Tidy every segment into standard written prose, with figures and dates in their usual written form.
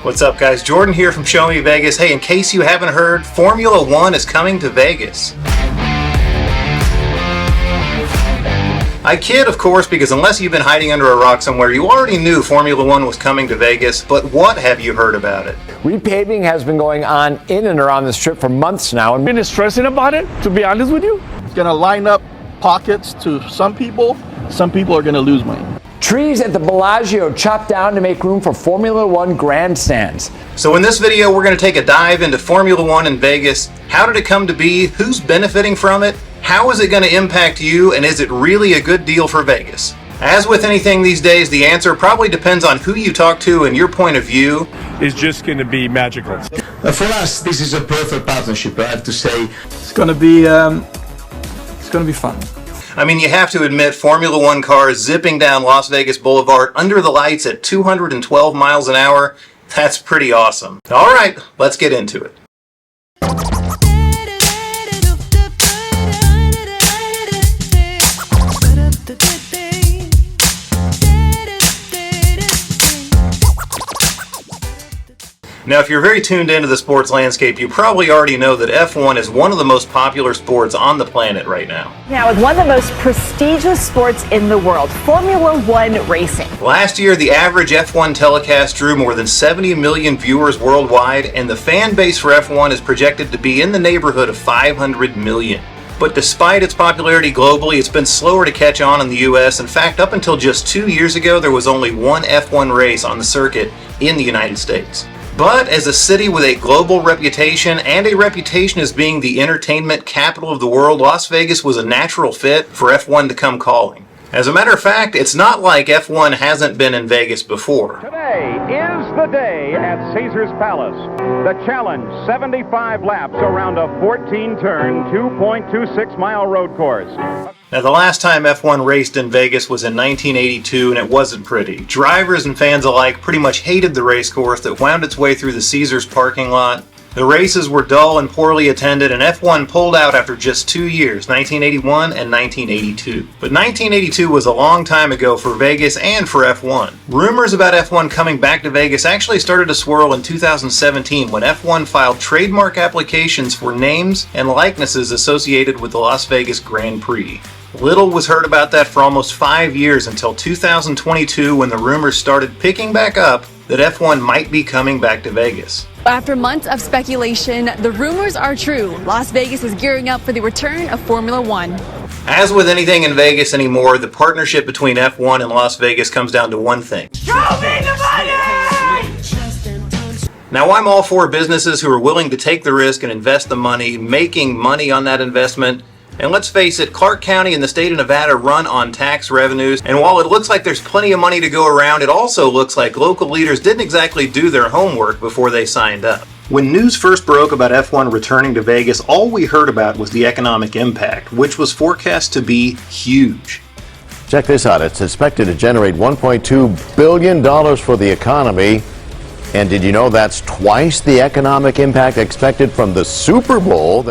What's up, guys? Jordan here from Show Me Vegas. Hey, in case you haven't heard, Formula One is coming to Vegas. I kid, of course, because unless you've been hiding under a rock somewhere, you already knew Formula One was coming to Vegas, but what have you heard about it? Repaving has been going on in and around the Strip for months now. I've been stressing about it, to be honest with you. It's going to line up pockets to some people are going to lose money. Trees at the Bellagio chopped down to make room for Formula One grandstands. So in this video, we're going to take a dive into Formula One in Vegas. How did it come to be? Who's benefiting from it? How is it going to impact you? And is it really a good deal for Vegas? As with anything these days, the answer probably depends on who you talk to and your point of view. It's just going to be magical. For us, this is a perfect partnership, I have to say. It's going to be fun. I mean, you have to admit, Formula One cars zipping down Las Vegas Boulevard under the lights at 212 miles an hour, that's pretty awesome. All right, let's get into it. Now, if you're very tuned into the sports landscape, you probably already know that F1 is one of the most popular sports on the planet right now. Now, with one of the most prestigious sports in the world, Formula One racing. Last year, the average F1 telecast drew more than 70 million viewers worldwide, and the fan base for F1 is projected to be in the neighborhood of 500 million. But despite its popularity globally, it's been slower to catch on in the US. In fact, up until just 2 years ago, there was only one F1 race on the circuit in the United States. But as a city with a global reputation and a reputation as being the entertainment capital of the world, Las Vegas was a natural fit for F1 to come calling. As a matter of fact, it's not like F1 hasn't been in Vegas before. Today is the day at Caesars Palace. The challenge, 75 laps around a 14-turn, 2.26-mile road course. Now, the last time F1 raced in Vegas was in 1982, and it wasn't pretty. Drivers and fans alike pretty much hated the race course that wound its way through the Caesars parking lot. The races were dull and poorly attended, and F1 pulled out after just 2 years, 1981 and 1982. But 1982 was a long time ago for Vegas and for F1. Rumors about F1 coming back to Vegas actually started to swirl in 2017 when F1 filed trademark applications for names and likenesses associated with the Las Vegas Grand Prix. Little was heard about that for almost 5 years until 2022 when the rumors started picking back up that F1 might be coming back to Vegas. After months of speculation, the rumors are true. Las Vegas is gearing up for the return of Formula One. As with anything in Vegas anymore, the partnership between F1 and Las Vegas comes down to one thing. Show me the money! Now, I'm all for businesses who are willing to take the risk and invest the money, making money on that investment. And let's face it, Clark County and the state of Nevada run on tax revenues, and while it looks like there's plenty of money to go around, it also looks like local leaders didn't exactly do their homework before they signed up. When news first broke about F1 returning to Vegas, all we heard about was the economic impact, which was forecast to be huge. Check this out. It's expected to generate $1.2 billion for the economy. And did you know that's twice the economic impact expected from the Super Bowl?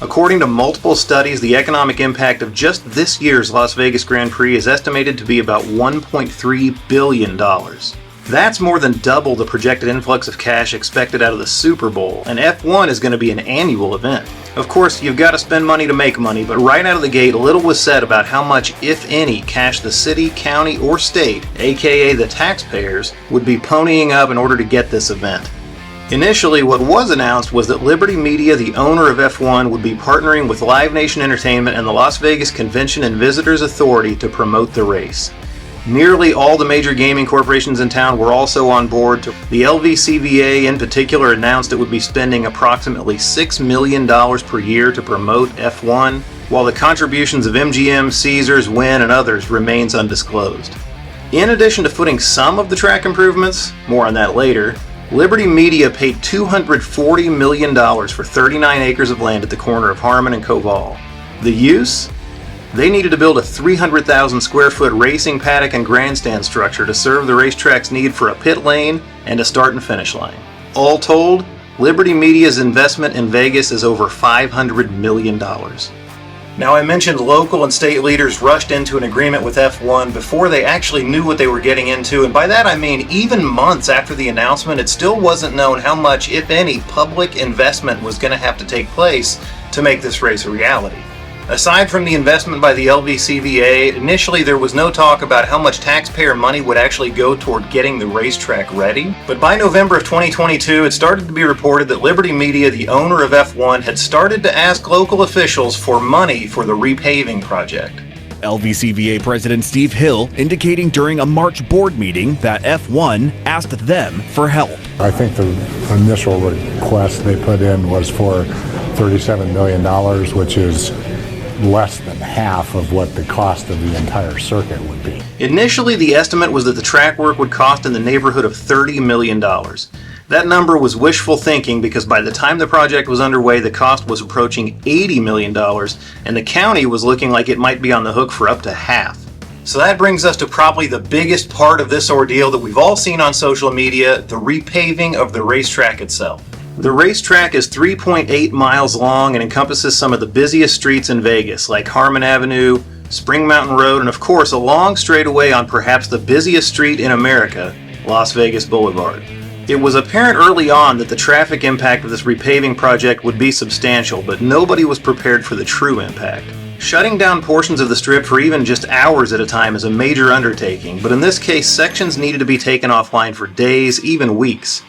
According to multiple studies, the economic impact of just this year's Las Vegas Grand Prix is estimated to be about $1.3 billion. That's more than double the projected influx of cash expected out of the Super Bowl, and F1 is going to be an annual event. Of course, you've got to spend money to make money, but right out of the gate, little was said about how much, if any, cash the city, county, or state, aka the taxpayers, would be ponying up in order to get this event. Initially, what was announced was that Liberty Media, the owner of F1, would be partnering with Live Nation Entertainment and the Las Vegas Convention and Visitors Authority to promote the race. Nearly all the major gaming corporations in town were also on board. The LVCVA in particular announced it would be spending approximately $6 million per year to promote F1, while the contributions of MGM, Caesars, Wynn, and others remains undisclosed. In addition to footing some of the track improvements, more on that later, Liberty Media paid $240 million for 39 acres of land at the corner of Harmon and Koval. The use? They needed to build a 300,000 square foot racing paddock and grandstand structure to serve the racetrack's need for a pit lane and a start and finish line. All told, Liberty Media's investment in Vegas is over $500 million. Now, I mentioned local and state leaders rushed into an agreement with F1 before they actually knew what they were getting into, and by that I mean even months after the announcement, it still wasn't known how much, if any, public investment was going to have to take place to make this race a reality. Aside from the investment by the LVCVA, initially there was no talk about how much taxpayer money would actually go toward getting the racetrack ready. But by November of 2022, it started to be reported that Liberty Media, the owner of F1, had started to ask local officials for money for the repaving project. LVCVA President Steve Hill indicating during a March board meeting that F1 asked them for help. I think the initial request they put in was for $37 million, which is less than half of what the cost of the entire circuit would be. Initially, the estimate was that the track work would cost in the neighborhood of $30 million. That number was wishful thinking because by the time the project was underway, the cost was approaching $80 million, and the county was looking like it might be on the hook for up to half. So that brings us to probably the biggest part of this ordeal that we've all seen on social media, the repaving of the racetrack itself. The racetrack is 3.8 miles long and encompasses some of the busiest streets in Vegas, like Harmon Avenue, Spring Mountain Road, and of course a long straightaway on perhaps the busiest street in America, Las Vegas Boulevard. It was apparent early on that the traffic impact of this repaving project would be substantial, but nobody was prepared for the true impact. Shutting down portions of the strip for even just hours at a time is a major undertaking, but in this case sections needed to be taken offline for days, even weeks.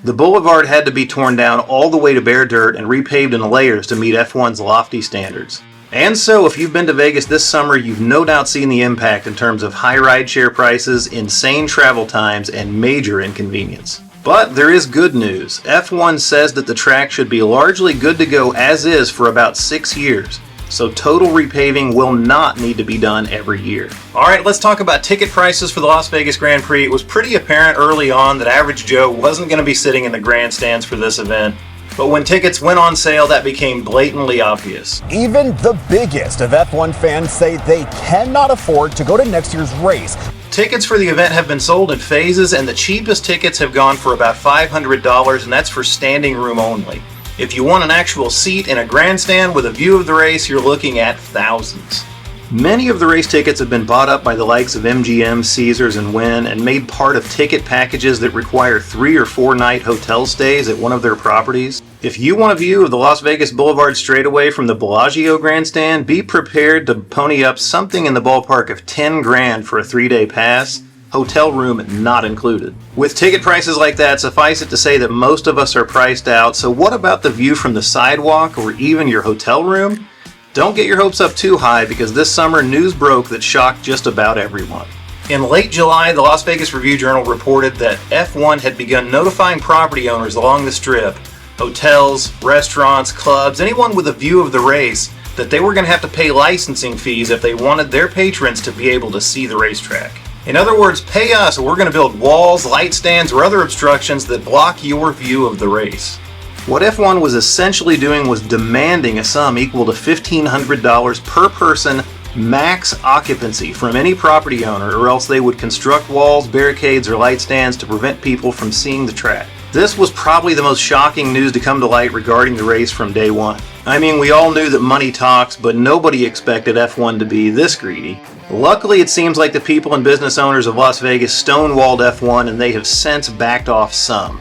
The boulevard had to be torn down all the way to bare dirt and repaved in layers to meet F1's lofty standards. And so, if you've been to Vegas this summer, you've no doubt seen the impact in terms of high rideshare prices, insane travel times, and major inconvenience. But there is good news. F1 says that the track should be largely good to go as is for about 6 years. So total repaving will not need to be done every year. Alright, let's talk about ticket prices for the Las Vegas Grand Prix. It was pretty apparent early on that Average Joe wasn't going to be sitting in the grandstands for this event. But when tickets went on sale, that became blatantly obvious. Even the biggest of F1 fans say they cannot afford to go to next year's race. Tickets for the event have been sold in phases, and the cheapest tickets have gone for about $500, and that's for standing room only. If you want an actual seat in a grandstand with a view of the race, you're looking at thousands. Many of the race tickets have been bought up by the likes of MGM, Caesars, and Wynn and made part of ticket packages that require 3 or 4 night hotel stays at one of their properties. If you want a view of the Las Vegas Boulevard straightaway from the Bellagio grandstand, be prepared to pony up something in the ballpark of $10,000 for a 3-day pass. Hotel room not included. With ticket prices like that, suffice it to say that most of us are priced out, so what about the view from the sidewalk or even your hotel room? Don't get your hopes up too high because this summer news broke that shocked just about everyone. In late July, the Las Vegas Review-Journal reported that F1 had begun notifying property owners along the strip, hotels, restaurants, clubs, anyone with a view of the race, that they were going to have to pay licensing fees if they wanted their patrons to be able to see the racetrack. In other words, pay us or we're going to build walls, light stands, or other obstructions that block your view of the race. What F1 was essentially doing was demanding a sum equal to $1,500 per person max occupancy from any property owner, or else they would construct walls, barricades, or light stands to prevent people from seeing the track. This was probably the most shocking news to come to light regarding the race from day one. I mean, we all knew that money talks, but nobody expected F1 to be this greedy. Luckily, it seems like the people and business owners of Las Vegas stonewalled F1 and they have since backed off some.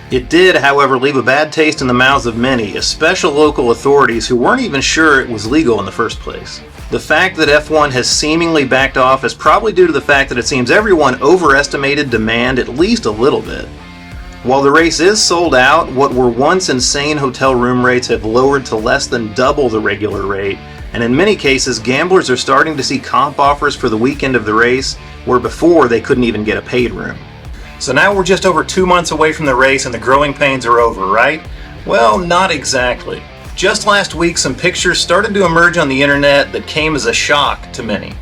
It did, however, leave a bad taste in the mouths of many, especially local authorities who weren't even sure it was legal in the first place. The fact that F1 has seemingly backed off is probably due to the fact that it seems everyone overestimated demand at least a little bit. While the race is sold out, what were once insane hotel room rates have lowered to less than double the regular rate, and in many cases, gamblers are starting to see comp offers for the weekend of the race, where before they couldn't even get a paid room. So now we're just over 2 months away from the race and the growing pains are over, right? Well, not exactly. Just last week, some pictures started to emerge on the internet that came as a shock to many.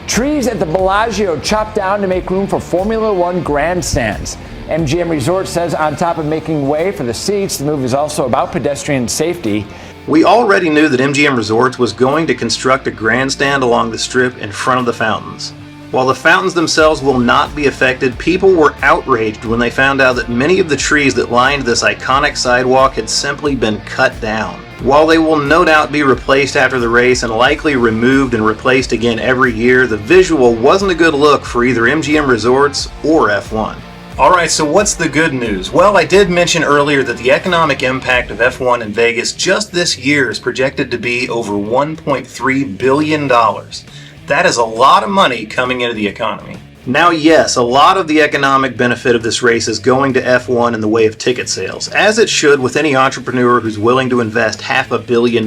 Trees at the Bellagio chopped down to make room for Formula One grandstands. MGM Resort says on top of making way for the seats, the move is also about pedestrian safety. We already knew that MGM Resorts was going to construct a grandstand along the strip in front of the fountains. While the fountains themselves will not be affected, people were outraged when they found out that many of the trees that lined this iconic sidewalk had simply been cut down. While they will no doubt be replaced after the race and likely removed and replaced again every year, the visual wasn't a good look for either MGM Resorts or F1. Alright, so what's the good news? Well, I did mention earlier that the economic impact of F1 in Vegas just this year is projected to be over $1.3 billion. That is a lot of money coming into the economy. Now yes, a lot of the economic benefit of this race is going to F1 in the way of ticket sales, as it should with any entrepreneur who's willing to invest $500 million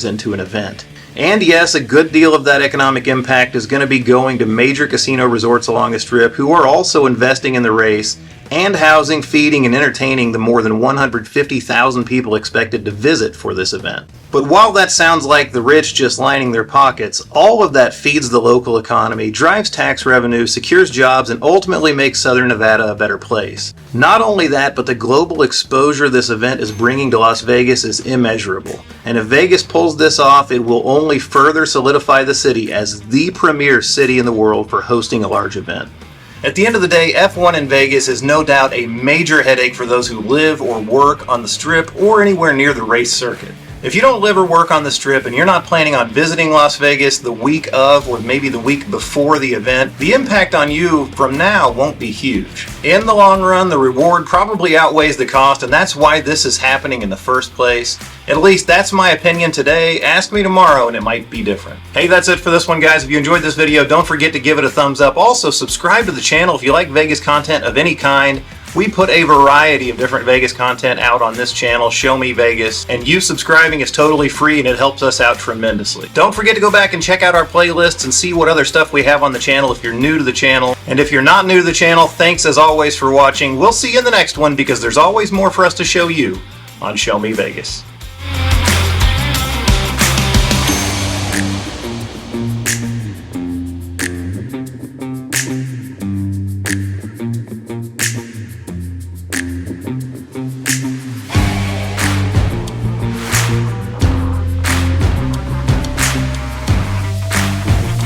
into an event. And yes, a good deal of that economic impact is going to be going to major casino resorts along the Strip who are also investing in the race and housing, feeding, and entertaining the more than 150,000 people expected to visit for this event. But while that sounds like the rich just lining their pockets, all of that feeds the local economy, drives tax revenue, secures jobs, and ultimately makes Southern Nevada a better place. Not only that, but the global exposure this event is bringing to Las Vegas is immeasurable. And if Vegas pulls this off, it will only further solidify the city as the premier city in the world for hosting a large event. At the end of the day, F1 in Vegas is no doubt a major headache for those who live or work on the Strip or anywhere near the race circuit. If you don't live or work on the Strip and you're not planning on visiting Las Vegas the week of or maybe the week before the event, the impact on you from now won't be huge. In the long run, the reward probably outweighs the cost, and that's why this is happening in the first place. At least that's my opinion today. Ask me tomorrow and it might be different. Hey, that's it for this one, guys. If you enjoyed this video, don't forget to give it a thumbs up. Also, subscribe to the channel if you like Vegas content of any kind. We put a variety of different Vegas content out on this channel, Show Me Vegas, and you subscribing is totally free and it helps us out tremendously. Don't forget to go back and check out our playlists and see what other stuff we have on the channel if you're new to the channel. And if you're not new to the channel, thanks as always for watching. We'll see you in the next one because there's always more for us to show you on Show Me Vegas.